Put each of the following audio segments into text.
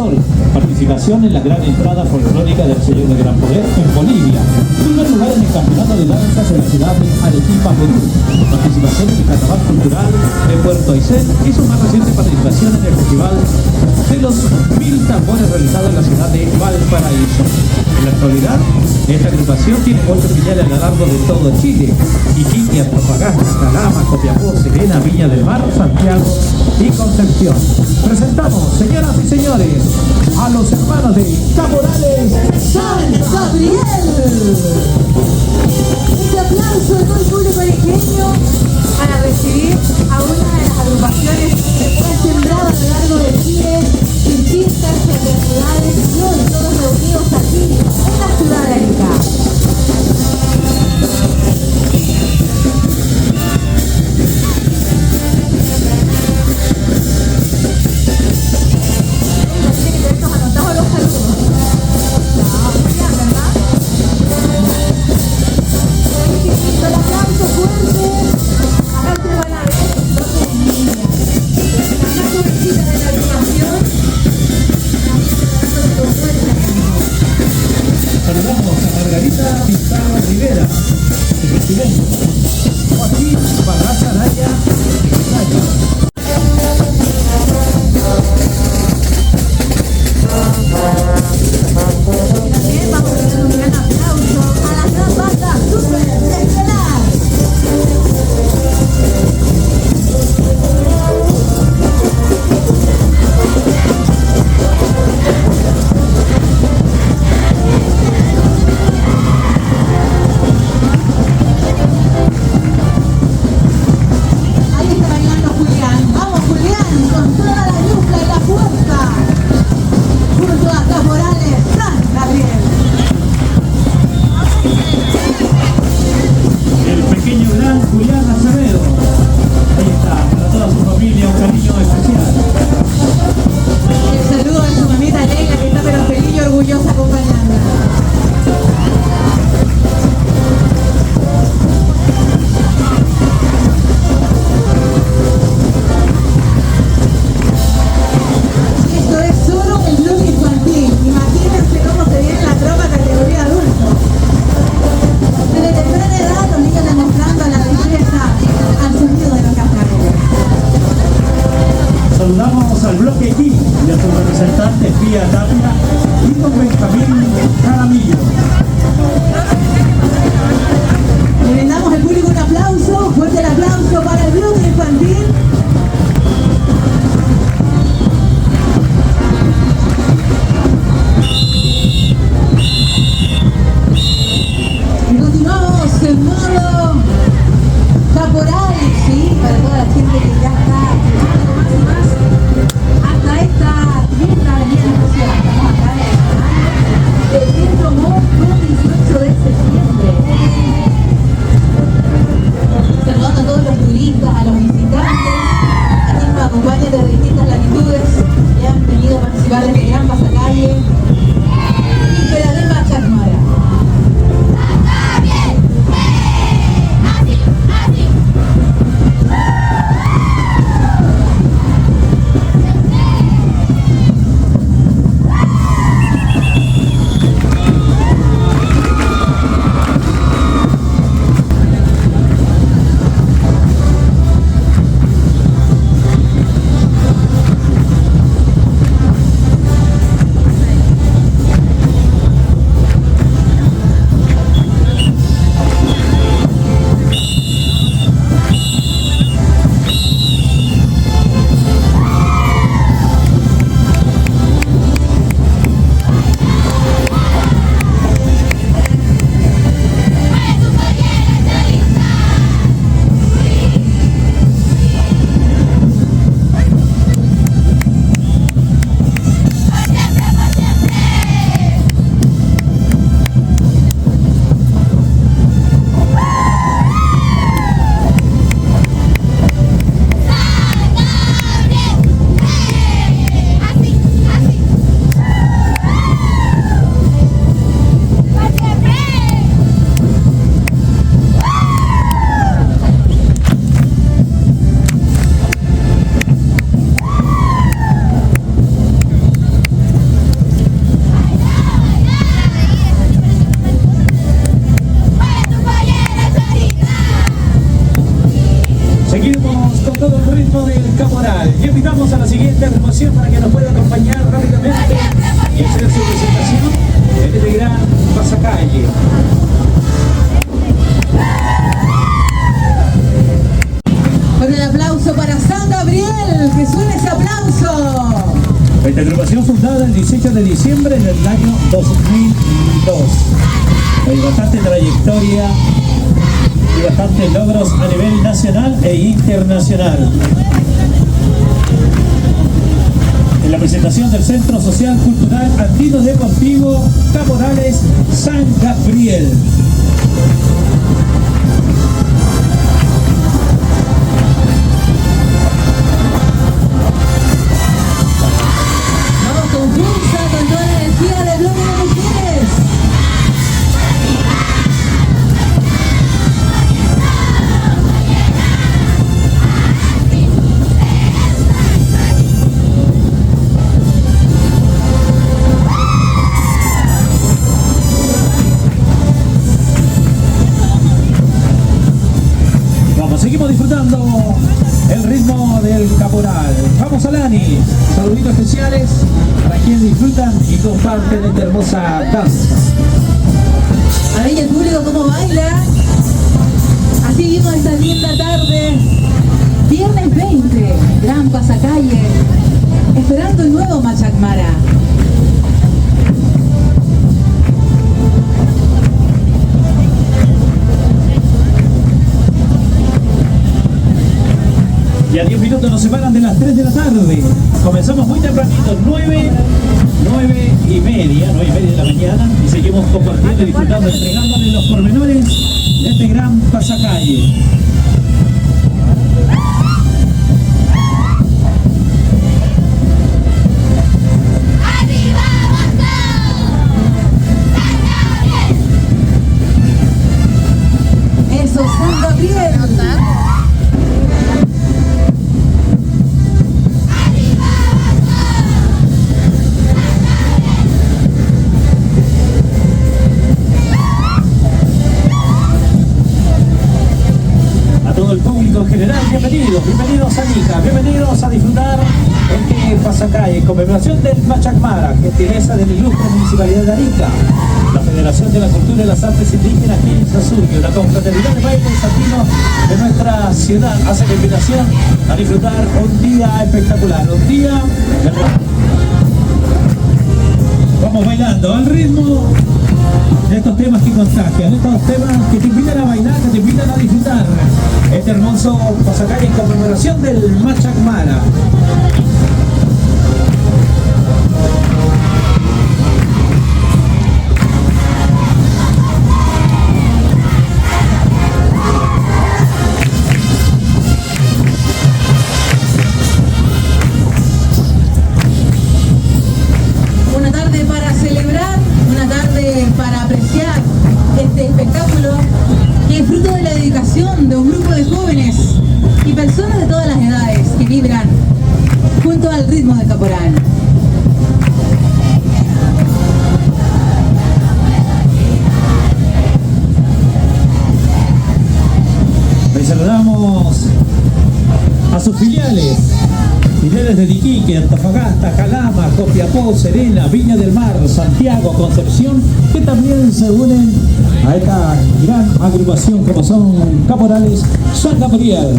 Sol, participación en la gran entrada folclórica del Señor de Gran Poder en Bolivia. Primer lugar en el campeonato de danzas en la ciudad de Arequipa, Perú. Participación en el Carnaval Cultural de Puerto Aysén y su más reciente participación en el Festival de los 1000 tambores realizado en la ciudad de Valparaíso. En la actualidad, esta agrupación tiene 8 filiales a lo largo de todo Chile: Iquique, Antofagasta, Calama, Copiapó, Serena, Viña del Mar, Santiago y Concepción. Presentamos, señoras y señores, a los hermanos de Caporales San Gabriel. Este aplauso de todo el público arequipeño para recibir a una de las agrupaciones más sembradas a lo largo de Chile, distintas celebridades y hoy todos reunidos aquí en la ciudad de Arica. Saludamos a Margarita Pizarro Rivera, su presidente, Joaquín Barraza Araya. También vamos a dar un gran aplauso a la gran banda Super Estelar. Ahí está bailando Julián. ritmo del Caporal. Y invitamos a la siguiente agrupación para que nos pueda acompañar rápidamente y hacer su presentación en este gran pasacalle. Con el aplauso para San Gabriel, que suene ese aplauso. Esta agrupación fundada el 18 de diciembre del año 2002. Hay bastante trayectoria y bastantes logros a nivel nacional e internacional. En la presentación del Centro Social Cultural Andino Deportivo Caporales San Gabriel. Vamos con fuerza, con toda la energía del bloque de mujeres. Seguimos disfrutando el ritmo del Caporal. Vamos a Lani. Saluditos especiales para quienes disfrutan y comparten esta hermosa danza. A ver el público cómo baila. Así vimos esta linda tarde. Viernes 20, gran pasacalle. Esperando el nuevo Machacmara. Y a 10 minutos nos separan de las 3 de la tarde. Comenzamos muy tempranito, 9:30 de la mañana. Y seguimos compartiendo, disfrutando, entregándole los pormenores de este gran pasacalle. Eso, San Gabriel. En general, bienvenidos a Nica, bienvenidos a disfrutar este pasacalle en conmemoración del Machacmara, gentileza de la ilustre Municipalidad de Arica, la Federación de la Cultura y las Artes Indígenas Quilmes-Azurio, la confraternidad de baile santino de nuestra ciudad hace la invitación a disfrutar un día espectacular, un día de... Vamos bailando al ritmo de estos temas que contagian, estos temas que te invitan a bailar, que te invitan a disfrutar este hermoso pasacalle en conmemoración del Machacmara. Una tarde para celebrar, una tarde para apreciar este espectáculo que es fruto de la dedicación de un grupo de jóvenes y personas de todas las edades que vibran junto al ritmo del Caporal. Les saludamos a sus filiales de Iquique, Antofagasta, Calama, Copiapó, Serena, Viña del Mar, Santiago, Concepción, que también se unen a esta gran agrupación como son Caporales San Gabriel.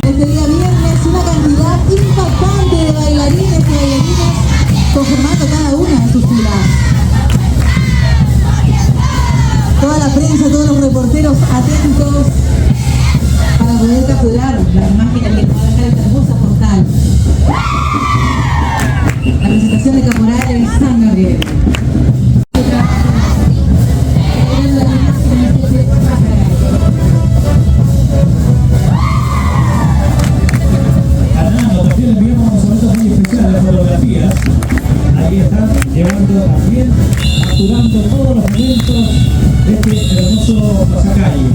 Este día viernes una cantidad impactante de bailarines y bailarines conformando cada una de sus filas. Toda la prensa, todos los reporteros atentos para poder capturar la imagen que nos va a dejar esta hermosa postal. La presentación de Caporales San Gabriel. También enviamos momentos muy especiales de fotografías. Ahí están llevando también, capturando todos los momentos de este hermoso pasacalle.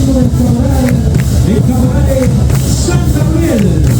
aplauso del Cabral, de Cabral San Gabriel.